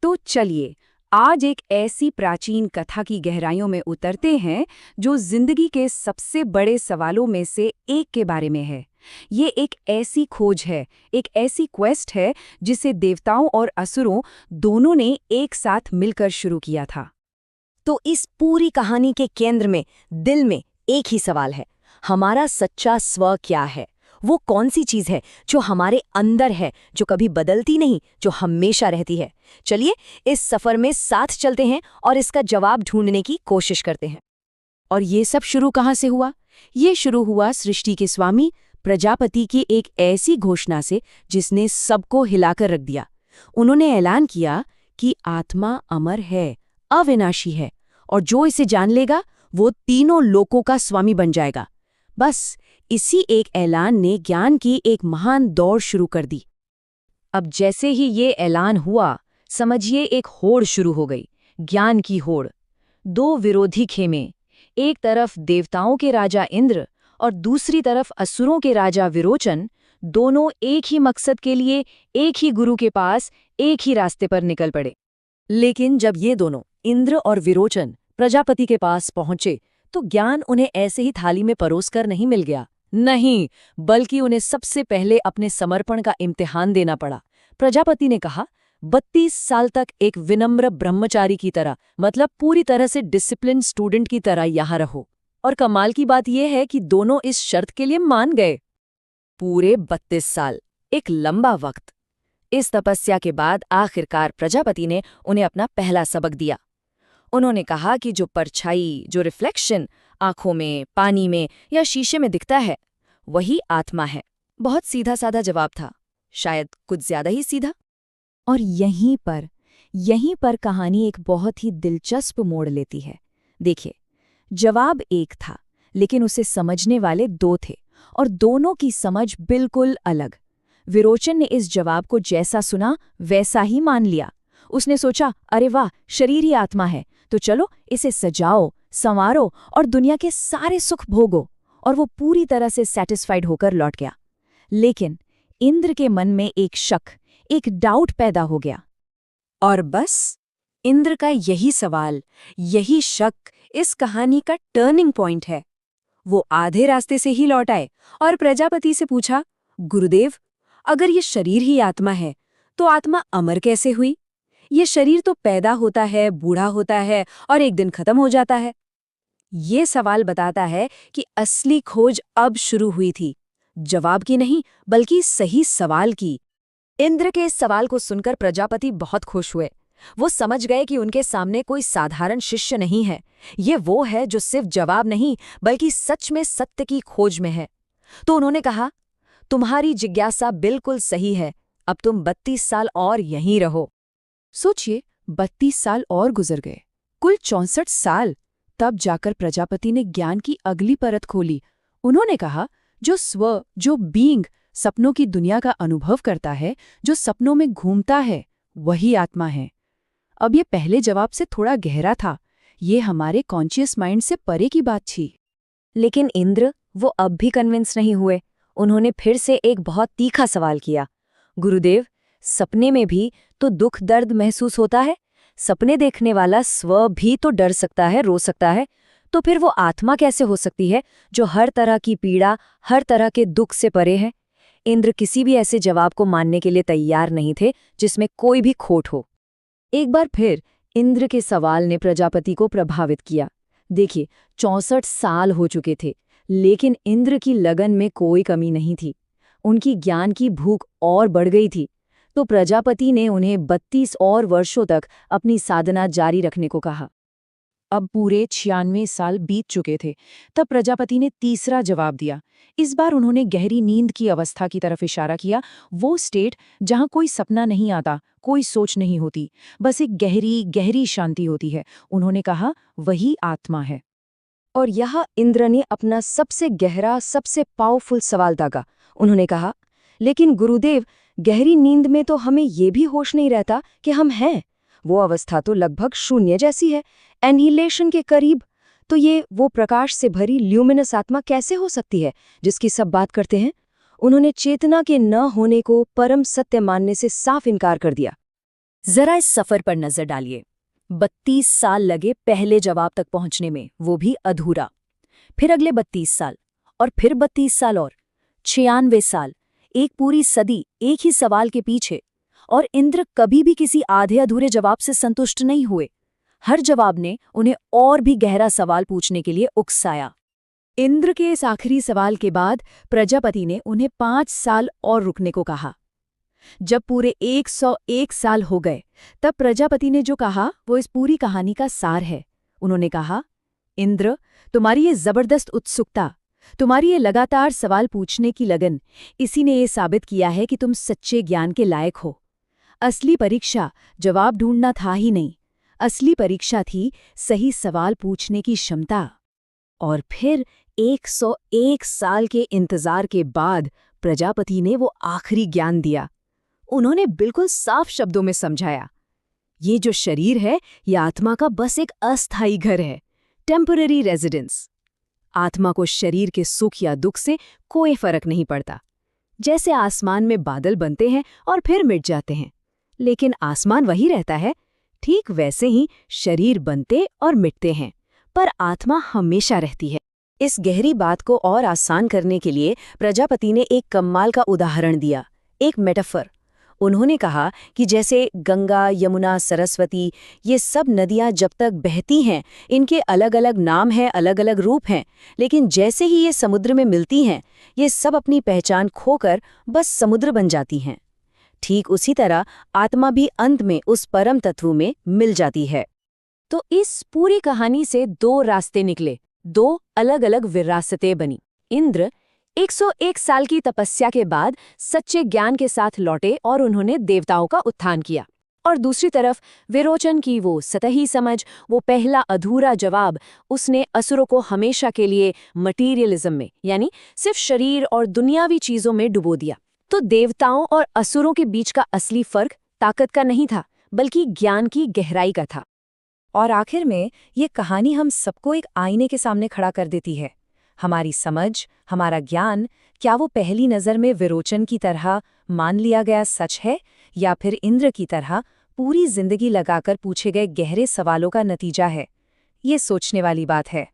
तो चलिए आज एक ऐसी प्राचीन कथा की गहराइयों में उतरते हैं जो जिंदगी के सबसे बड़े सवालों में से एक के बारे में है। ये एक ऐसी खोज है, एक ऐसी क्वेस्ट है जिसे देवताओं और असुरों दोनों ने एक साथ मिलकर शुरू किया था। तो इस पूरी कहानी के केंद्र में, दिल में एक ही सवाल है, हमारा सच्चा स्व क्या है? वो कौन सी चीज है जो हमारे अंदर है, जो कभी बदलती नहीं, जो हमेशा रहती है? चलिए इस सफर में साथ चलते हैं और इसका जवाब ढूंढने की कोशिश करते हैं। और ये सब शुरू कहाँ से हुआ? ये शुरू हुआ सृष्टि के स्वामी प्रजापति की एक ऐसी घोषणा से जिसने सबको हिलाकर रख दिया। उन्होंने ऐलान किया कि आत्मा अमर है, अविनाशी है, और जो इसे जान लेगा वो तीनों लोकों का स्वामी बन जाएगा। बस इसी एक ऐलान ने ज्ञान की एक महान दौड़ शुरू कर दी। अब जैसे ही ये ऐलान हुआ, समझिए एक होड़ शुरू हो गई, ज्ञान की होड़। दो विरोधी खेमे, एक तरफ देवताओं के राजा इंद्र और दूसरी तरफ असुरों के राजा विरोचन, दोनों एक ही मकसद के लिए एक ही गुरु के पास एक ही रास्ते पर निकल पड़े। लेकिन जब ये दोनों, इंद्र और विरोचन, प्रजापति के पास पहुंचे तो ज्ञान उन्हें ऐसे ही थाली में परोसकर नहीं मिल गया। नहीं, बल्कि उन्हें सबसे पहले अपने समर्पण का इम्तिहान देना पड़ा। प्रजापति ने कहा, 32 साल तक एक विनम्र ब्रह्मचारी की तरह, मतलब पूरी तरह से डिसिप्लिन स्टूडेंट की तरह यहाँ रहो। और कमाल की बात यह है कि दोनों इस शर्त के लिए मान गए। पूरे 32 साल, एक लंबा वक्त। इस तपस्या के बाद आखिरकार प्रजापति ने उन्हें अपना पहला सबक दिया। उन्होंने कहा कि जो परछाई, जो रिफ्लेक्शन आंखों में, पानी में या शीशे में दिखता है, वही आत्मा है। बहुत सीधा साधा जवाब था, शायद कुछ ज्यादा ही सीधा। और यहीं पर कहानी एक बहुत ही दिलचस्प मोड़ लेती है। देखिए, जवाब एक था, लेकिन उसे समझने वाले दो थे, और दोनों की समझ बिल्कुल अलग। विरोचन ने इस जवाब को जैसा सुना वैसा ही मान लिया। उसने सोचा, अरे वाह, शरीर ही आत्मा है, तो चलो इसे सजाओ, संवारो और दुनिया के सारे सुख भोगो। और वो पूरी तरह से सैटिस्फाइड होकर लौट गया। लेकिन इंद्र के मन में एक शक, एक डाउट पैदा हो गया। और बस इंद्र का यही सवाल, यही शक इस कहानी का टर्निंग पॉइंट है। वो आधे रास्ते से ही लौट आए और प्रजापति से पूछा, गुरुदेव, अगर ये शरीर ही आत्मा है तो आत्मा अमर कैसे हुई? ये शरीर तो पैदा होता है, बूढ़ा होता है और एक दिन खत्म हो जाता है। ये सवाल बताता है कि असली खोज अब शुरू हुई थी, जवाब की नहीं बल्कि सही सवाल की। इंद्र के इस सवाल को सुनकर प्रजापति बहुत खुश हुए। वो समझ गए कि उनके सामने कोई साधारण शिष्य नहीं है, ये वो है जो सिर्फ जवाब नहीं बल्कि सच में सत्य की खोज में है। तो उन्होंने कहा, तुम्हारी जिज्ञासा बिल्कुल सही है, अब तुम 32 साल और यहीं रहो। सोचिए, 32 साल और गुजर गए, कुल 64 साल। तब जाकर प्रजापति ने ज्ञान की अगली परत खोली। उन्होंने कहा, जो स्व, जो बीइंग सपनों की दुनिया का अनुभव करता है, जो सपनों में घूमता है, वही आत्मा है। अब ये पहले जवाब से थोड़ा गहरा था, ये हमारे कॉन्शियस माइंड से परे की बात थी। लेकिन इंद्र, वो अब भी कन्विंस नहीं हुए। उन्होंने फिर से एक बहुत तीखा सवाल किया, गुरुदेव, सपने में भी तो दुख दर्द महसूस होता है, सपने देखने वाला स्व भी तो डर सकता है, रो सकता है, तो फिर वो आत्मा कैसे हो सकती है जो हर तरह की पीड़ा, हर तरह के दुख से परे है? इंद्र किसी भी ऐसे जवाब को मानने के लिए तैयार नहीं थे जिसमें कोई भी खोट हो। एक बार फिर इंद्र के सवाल ने प्रजापति को प्रभावित किया। देखिए, 64 साल हो चुके थे, लेकिन इंद्र की लगन में कोई कमी नहीं थी। उनकी ज्ञान की भूख और बढ़ गई थी। तो प्रजापति ने उन्हें 32 और वर्षों तक अपनी साधना जारी रखने को कहा। अब पूरे 96 साल बीत चुके थे। तब प्रजापति ने तीसरा जवाब दिया। इस बार उन्होंने गहरी नींद की अवस्था की तरफ इशारा किया, वो स्टेट जहां कोई सपना नहीं आता, कोई सोच नहीं होती, बस एक गहरी गहरी शांति होती है। उन्होंने कहा, वही आत्मा है। और यहाँ इंद्र ने अपना सबसे गहरा, सबसे पावरफुल सवाल दागा। उन्होंने कहा, लेकिन गुरुदेव, गहरी नींद में तो हमें ये भी होश नहीं रहता कि हम हैं। वो अवस्था तो लगभग शून्य जैसी है, एनिहिलेशन के करीब। तो ये वो प्रकाश से भरी ल्यूमिनस आत्मा कैसे हो सकती है जिसकी सब बात करते हैं? उन्होंने चेतना के न होने को परम सत्य मानने से साफ इनकार कर दिया। जरा इस सफर पर नजर डालिए। 32 साल लगे पहले जवाब तक पहुंचने में, वो भी अधूरा। फिर अगले 32 साल, और फिर 32 साल और 96 साल, एक पूरी सदी एक ही सवाल के पीछे। और इंद्र कभी भी किसी आधे अधूरे जवाब से संतुष्ट नहीं हुए। हर जवाब ने उन्हें और भी गहरा सवाल पूछने के लिए उकसाया। इंद्र के इस आखिरी सवाल के बाद प्रजापति ने उन्हें 5 साल और रुकने को कहा। जब पूरे 101 साल हो गए, तब प्रजापति ने जो कहा वो इस पूरी कहानी का सार है। उन्होंने कहा, इंद्र, तुम्हारी ये जबरदस्त उत्सुकता, तुम्हारी ये लगातार सवाल पूछने की लगन, इसी ने ये साबित किया है कि तुम सच्चे ज्ञान के लायक हो। असली परीक्षा जवाब ढूंढना था ही नहीं, असली परीक्षा थी सही सवाल पूछने की क्षमता। और फिर 101 साल के इंतजार के बाद प्रजापति ने वो आखिरी ज्ञान दिया। उन्होंने बिल्कुल साफ शब्दों में समझाया, ये जो शरीर है, ये आत्मा का बस एक अस्थायी घर है, टेम्पररी रेजिडेंस। आत्मा को शरीर के सुख या दुख से कोई फर्क नहीं पड़ता। जैसे आसमान में बादल बनते हैं और फिर मिट जाते हैं, लेकिन आसमान वही रहता है, ठीक वैसे ही शरीर बनते और मिटते हैं, पर आत्मा हमेशा रहती है। इस गहरी बात को और आसान करने के लिए प्रजापति ने एक कमाल का उदाहरण दिया, एक मेटाफर। उन्होंने कहा कि जैसे गंगा, यमुना, सरस्वती, ये सब नदियां जब तक बहती हैं, इनके अलग अलग नाम हैं, अलग अलग रूप हैं, लेकिन जैसे ही ये समुद्र में मिलती हैं, ये सब अपनी पहचान खोकर बस समुद्र बन जाती हैं। ठीक उसी तरह आत्मा भी अंत में उस परम तत्व में मिल जाती है। तो इस पूरी कहानी से 2 रास्ते निकले, 2 अलग अलग विरासतें बनी। इंद्र 101 साल की तपस्या के बाद सच्चे ज्ञान के साथ लौटे और उन्होंने देवताओं का उत्थान किया। और दूसरी तरफ विरोचन की वो सतही समझ, वो पहला अधूरा जवाब, उसने असुरों को हमेशा के लिए मटीरियलिज्म में, यानी सिर्फ शरीर और दुनियावी चीजों में डुबो दिया। तो देवताओं और असुरों के बीच का असली फर्क ताकत का नहीं था, बल्कि ज्ञान की गहराई का था। और आखिर में ये कहानी हम सबको एक आईने के सामने खड़ा कर देती है। हमारी समझ, हमारा ज्ञान, क्या वो पहली नज़र में विरोचन की तरह मान लिया गया सच है, या फिर इंद्र की तरह पूरी जिंदगी लगाकर पूछे गए गहरे सवालों का नतीजा है? ये सोचने वाली बात है।